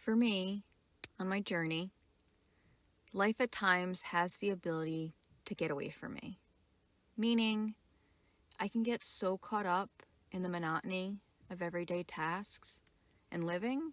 For me, on my journey, life at times has the ability to get away from me. Meaning, I can get so caught up in the monotony of everyday tasks and living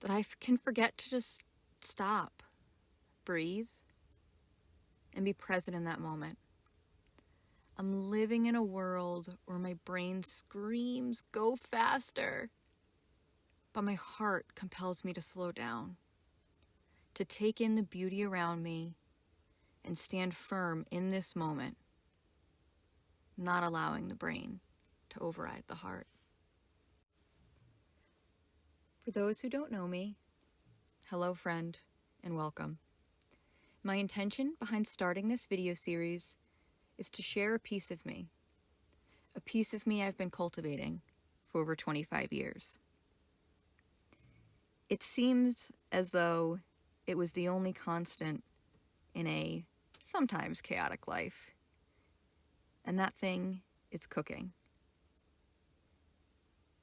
that I can forget to just stop, breathe, and be present in that moment. I'm living in a world where my brain screams, "Go faster!" But my heart compels me to slow down, to take in the beauty around me and stand firm in this moment, not allowing the brain to override the heart. For those who don't know me, hello friend, and welcome. My intention behind starting this video series is to share a piece of me I've been cultivating for over 25 years. It seems as though it was the only constant in a sometimes chaotic life, and that thing is cooking.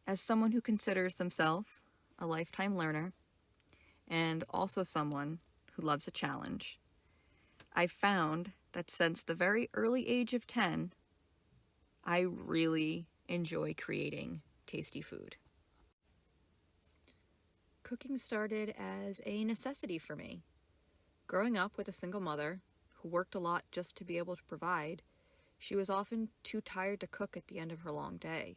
As someone who considers themselves a lifetime learner, and also someone who loves a challenge, I've found that since the very early age of 10, I really enjoy creating tasty food. Cooking started as a necessity for me. Growing up with a single mother who worked a lot just to be able to provide, she was often too tired to cook at the end of her long day.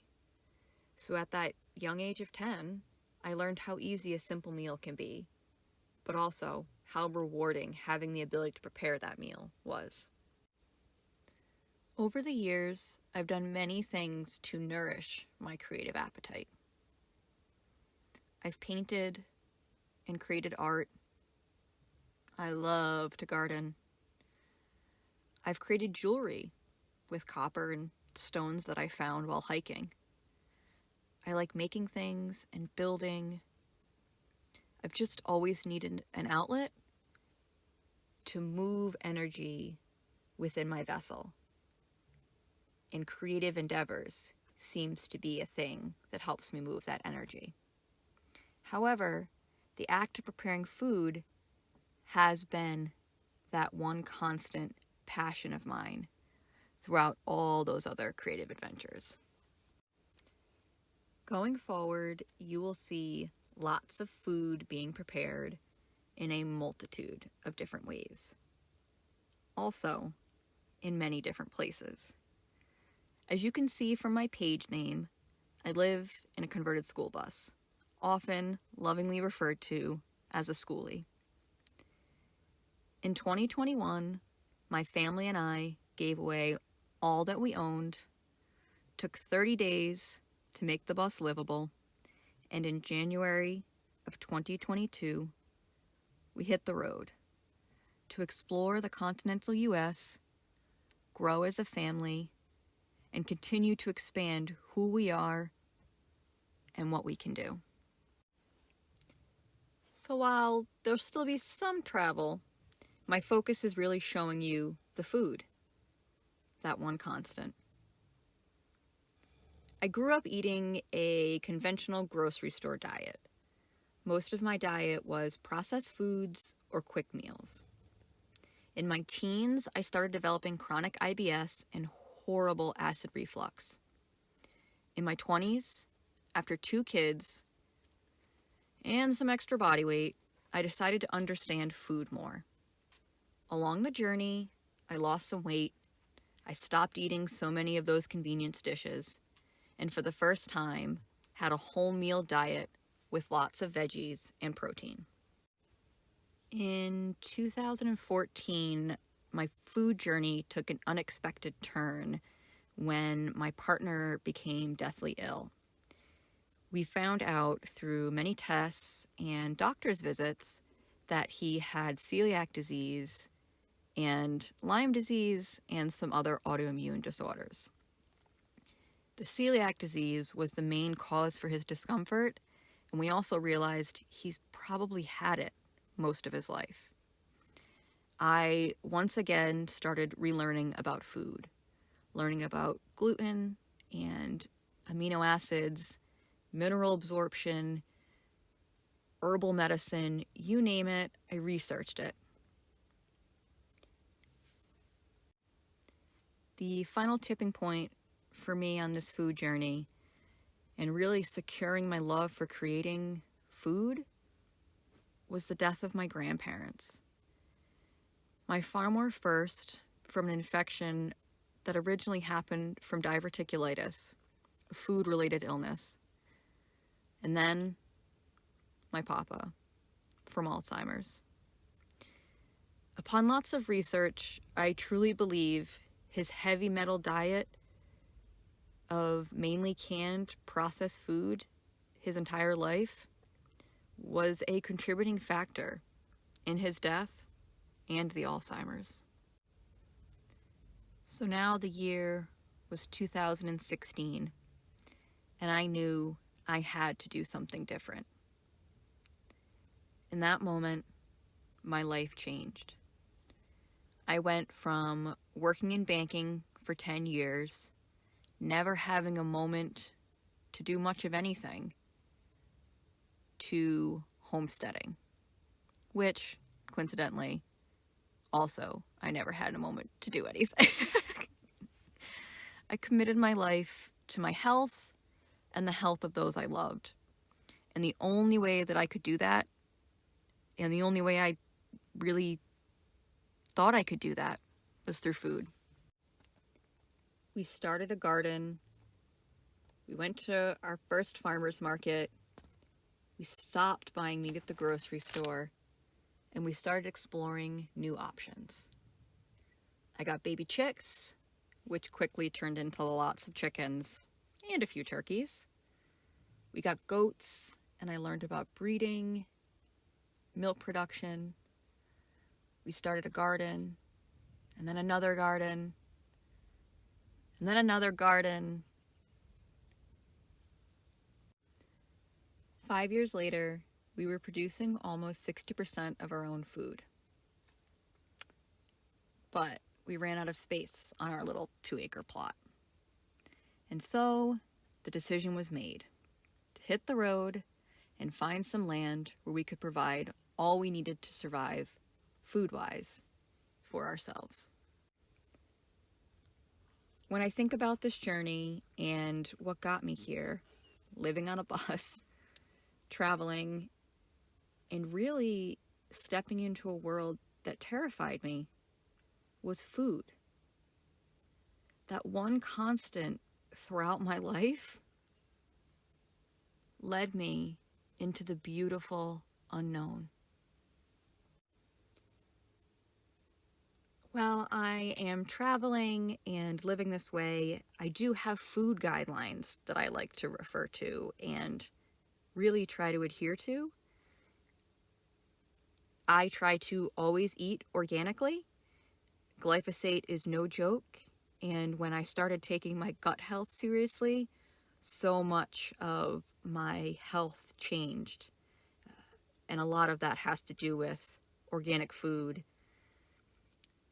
So at that young age of 10, I learned how easy a simple meal can be, but also how rewarding having the ability to prepare that meal was. Over the years, I've done many things to nourish my creative appetite. I've painted and created art. I love to garden. I've created jewelry with copper and stones that I found while hiking. I like making things and building. I've just always needed an outlet to move energy within my vessel. And creative endeavors seems to be a thing that helps me move that energy. However, the act of preparing food has been that one constant passion of mine throughout all those other creative adventures. Going forward, you will see lots of food being prepared in a multitude of different ways. Also, in many different places. As you can see from my page name, I live in a converted school bus, often lovingly referred to as a Skoolie. In 2021, my family and I gave away all that we owned, took 30 days to make the bus livable, and in January of 2022, we hit the road to explore the continental U.S., grow as a family, and continue to expand who we are and what we can do. So while there'll still be some travel, my focus is really showing you the food, that one constant. I grew up eating a conventional grocery store diet. Most of my diet was processed foods or quick meals. In my teens, I started developing chronic IBS and horrible acid reflux. In my 20s, after 2 kids and some extra body weight, I decided to understand food more. Along the journey, I lost some weight, I stopped eating so many of those convenience dishes, and for the first time, had a whole meal diet with lots of veggies and protein. In 2014, my food journey took an unexpected turn when my partner became deathly ill. We found out through many tests and doctor's visits that he had celiac disease and Lyme disease and some other autoimmune disorders. The celiac disease was the main cause for his discomfort, and we also realized he's probably had it most of his life. I once again started relearning about food, learning about gluten and amino acids, mineral absorption, herbal medicine, you name it, I researched it. The final tipping point for me on this food journey and really securing my love for creating food was the death of my grandparents. My farm were first from an infection that originally happened from diverticulitis, a food-related illness. And then my papa from Alzheimer's. Upon lots of research, I truly believe his heavy metal diet of mainly canned processed food his entire life was a contributing factor in his death and the Alzheimer's. So now the year was 2016, and I knew I had to do something different. In that moment, my life changed. I went from working in banking for 10 years, never having a moment to do much of anything, to homesteading, which, coincidentally, also, I never had a moment to do anything. I committed my life to my health and the health of those I loved. And the only way that I could do that, and the only way I really thought I could do that, was through food. We started a garden. We went to our first farmer's market. We stopped buying meat at the grocery store. And we started exploring new options. I got baby chicks, which quickly turned into lots of chickens and a few turkeys. We got goats, and I learned about breeding, milk production. We started a garden, and then another garden, and then another garden. 5 years later, we were producing almost 60% of our own food. But we ran out of space on our little 2-acre plot. And so the decision was made to hit the road and find some land where we could provide all we needed to survive food-wise for ourselves. When I think about this journey and what got me here, living on a bus, traveling, and really stepping into a world that terrified me, was food. That one constant throughout my life led me into the beautiful unknown. While I am traveling and living this way, I do have food guidelines that I like to refer to and really try to adhere to. I try to always eat organically. Glyphosate is no joke, and when I started taking my gut health seriously, so much of my health changed. And a lot of that has to do with organic food.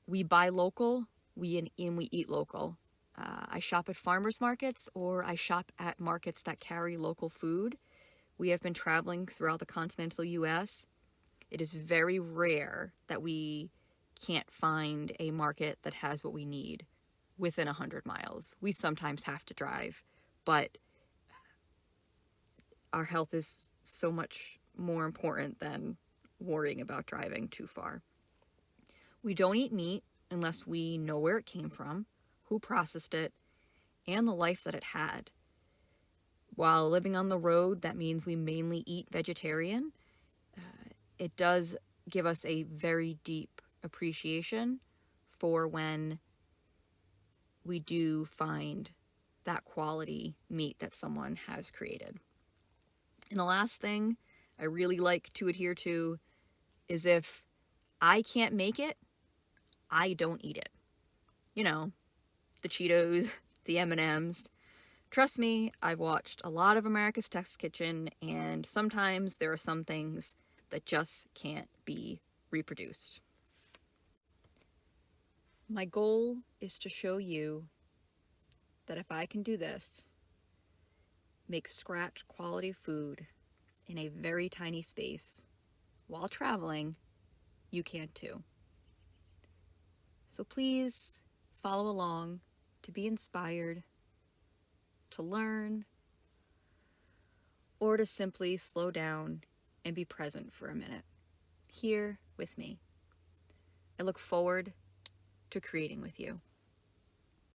We buy local, we eat local. I shop at farmers markets, or I shop at markets that carry local food. We have been traveling throughout the continental U.S. It is very rare that we can't find a market that has what we need within 100 miles. We sometimes have to drive, but our health is so much more important than worrying about driving too far. We don't eat meat unless we know where it came from, who processed it, and the life that it had. While living on the road, that means we mainly eat vegetarian. It does give us a very deep appreciation for when we do find that quality meat that someone has created. And the last thing I really like to adhere to is if I can't make it, I don't eat it. You know, the Cheetos, the M&Ms. Trust me, I've watched a lot of America's Test Kitchen, and sometimes there are some things that just can't be reproduced. My goal is to show you that if I can do this, make scratch quality food in a very tiny space while traveling, you can too. So please follow along to be inspired, to learn, or to simply slow down and be present for a minute here with me. I look forward to creating with you.